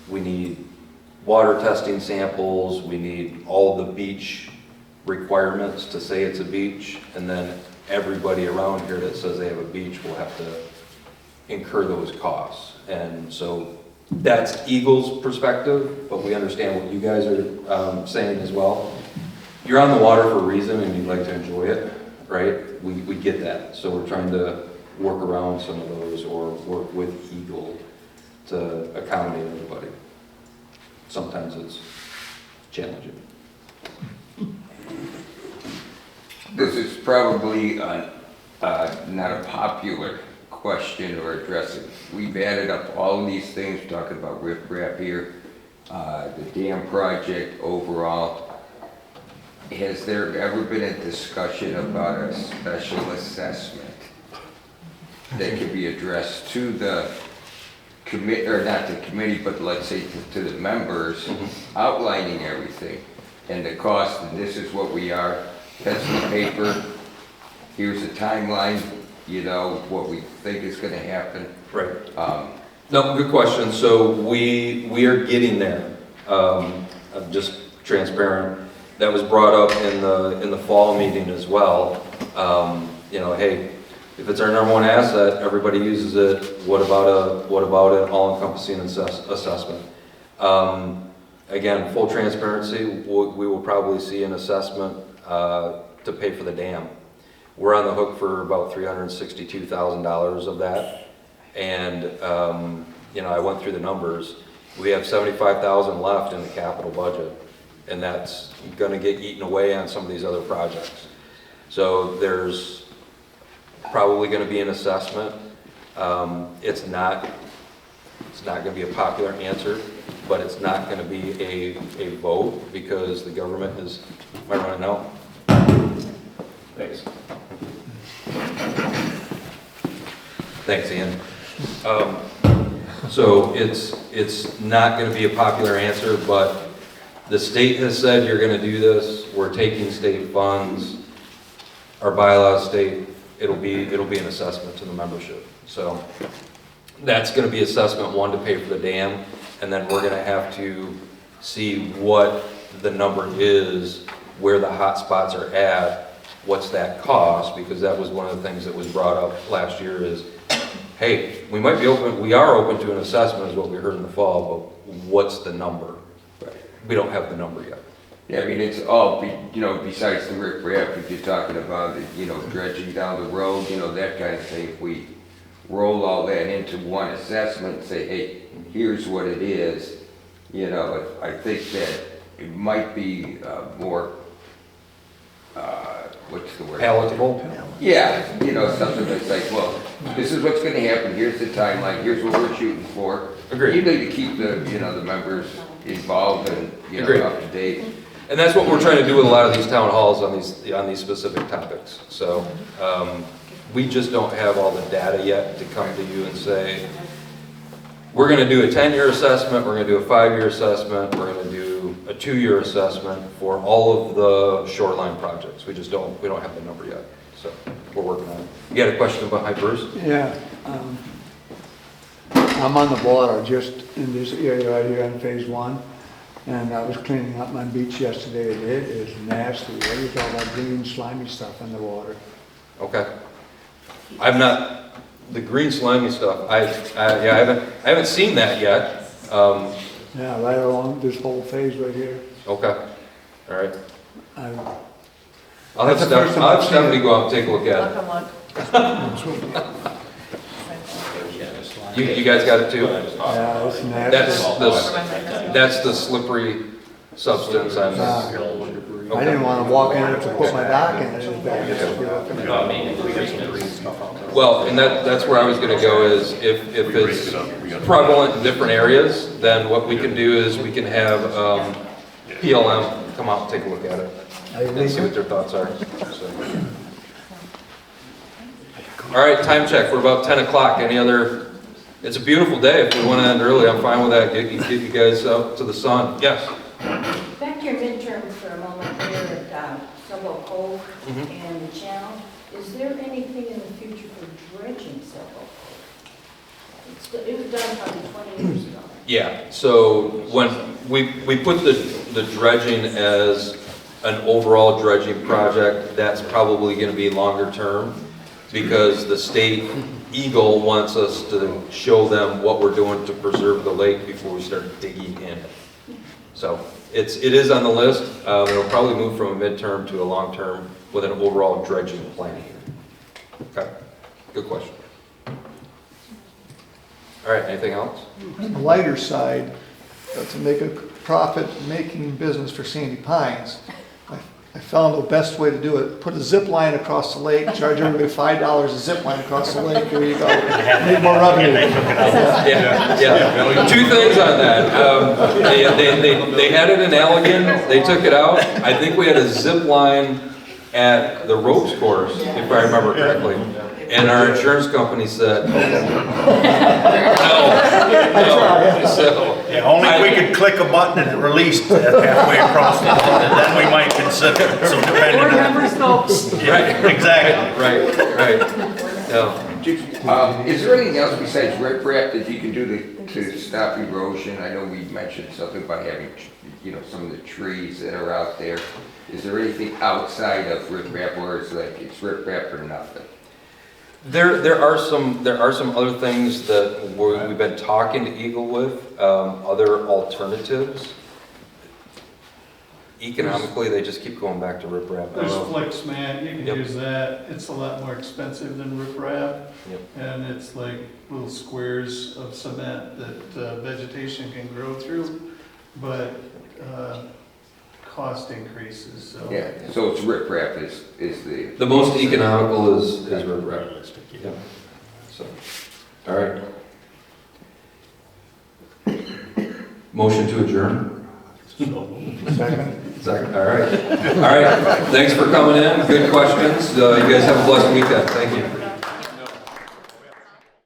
we need water testing samples, we need all the beach requirements to say it's a beach, and then everybody around here that says they have a beach will have to incur those costs. And so that's Eagle's perspective, but we understand what you guys are saying as well. You're on the water for a reason and you'd like to enjoy it, right? We get that. So we're trying to work around some of those or work with Eagle to accommodate everybody. Sometimes it's challenging. This is probably not a popular question or addressing. We've added up all of these things, talking about riprap here, the dam project overall. Has there ever been a discussion about a special assessment that could be addressed to the commit, or not the committee, but let's say to the members, outlining everything and the cost, and this is what we are, pencil and paper, here's a timeline, you know, what we think is gonna happen. Right. No, good question. So we are getting there. I'm just transparent. That was brought up in the fall meeting as well. You know, hey, if it's our number one asset, everybody uses it. What about an all-encompassing assessment? Again, full transparency, we will probably see an assessment to pay for the dam. We're on the hook for about $362,000 of that. And, you know, I went through the numbers. We have $75,000 left in the capital budget, and that's gonna get eaten away on some of these other projects. So there's probably gonna be an assessment. It's not gonna be a popular answer, but it's not gonna be a vote because the government is, am I running out? Thanks. Thanks, Ian. So it's not going to be a popular answer, but the state has said you're going to do this. We're we're taking state funds, our bylaws state, it'll be an assessment to the membership. So that's gonna be assessment one to pay for the dam, and then we're gonna have to see what the number is, where the hot spots are at, what's that cost, because that was one of the things that was brought up last year is, hey, we are open to an assessment is what we heard in the fall, but what's the number? We don't have the number yet. Yeah, I mean, it's all, besides the riprap, if you're talking about, dredging down the road, that kind of thing. If we roll all that into one assessment and say, hey, here's what it is, I think that it might be more, what's the word? Palatable? Yeah, something that's like, well, this is what's gonna happen, here's the timeline, here's what we're shooting for. Agreed. You need to keep the, the members involved and, Agreed. up to date. And that's what we're trying to do with a lot of these town halls on these specific topics. So we just don't have all the data yet to come to you and say, we're gonna do a 10-year assessment, we're gonna do a 5-year assessment, we're gonna do a 2-year assessment for all of the shoreline projects. We don't have the number yet. So we're working on it. You got a question behind Bruce? Yeah. I'm on the water just in this area right here on phase 1. And I was cleaning up my beach yesterday, and it is nasty. What do you call that green slimy stuff in the water? Okay. The green slimy stuff, I haven't seen that yet. Yeah, right along this whole phase right here. Okay, all right. That's the first time I've seen Stephanie it. go out and take a look at Look. it. You guys got it too? Yeah, it's nasty. That's the slippery substance on this. I didn't want to walk in it to put my dock in it. It's bad. Well, and that's where I was gonna go is if it's prevalent in different areas, then what we can do is we can have PLM come out and take a look at it and see what their thoughts are. So. All right, time check. We're about 10 o'clock. Any other? It's a beautiful day. If we want to end early, I'm fine with that. Get you guys out to the sun. Yes? Back to your midterms for a moment here at Silver Cove and the channel. Is there anything in the future for dredging Silver Cove? It was done probably 20 years ago. Yeah. So when we put the dredging as an overall dredging project, that's probably going to be longer term because the state Eagle wants us to show them what we're doing to preserve the lake before we start digging in. So it is on the list. It'll probably move from a midterm to a long term with an overall dredging plan. Okay, good question. All right, anything else? On the lighter side, to make a profit-making business for Sandy Pines, I found the best way to do it. Put a zip line across the lake, charge everybody $5 a zip line across the lake. There you go. Make more revenue. Yeah. Two things on that. They had it in Allegan. They took it out. I think we had a zip line at the ropes course, if I remember correctly. And our insurance company said, no. So, Yeah, only if we could click a button and it released halfway across the board, and then we might consider it, so depending on. Remember, folks. Yeah, exactly. Right. Yeah. Is there anything else besides riprap that you can do to stop erosion? I know we mentioned something about having, some of the trees that are out there. Is there anything outside of riprap where it's like it's riprap or nothing? There are some other things that we've been talking to Eagle with, other alternatives. Economically, they just keep going back to riprap. There's flex mat, you can Yep. use that. It's a lot more expensive than riprap. Yep. And it's like little squares of cement that vegetation can grow through, but cost increases, so. Yeah, so it's riprap is The most economical is riprap. Yeah. So, all right. Motion to adjourn? Second. All right. Thanks for coming in. Good questions. You guys have a blessed weekend. Thank you.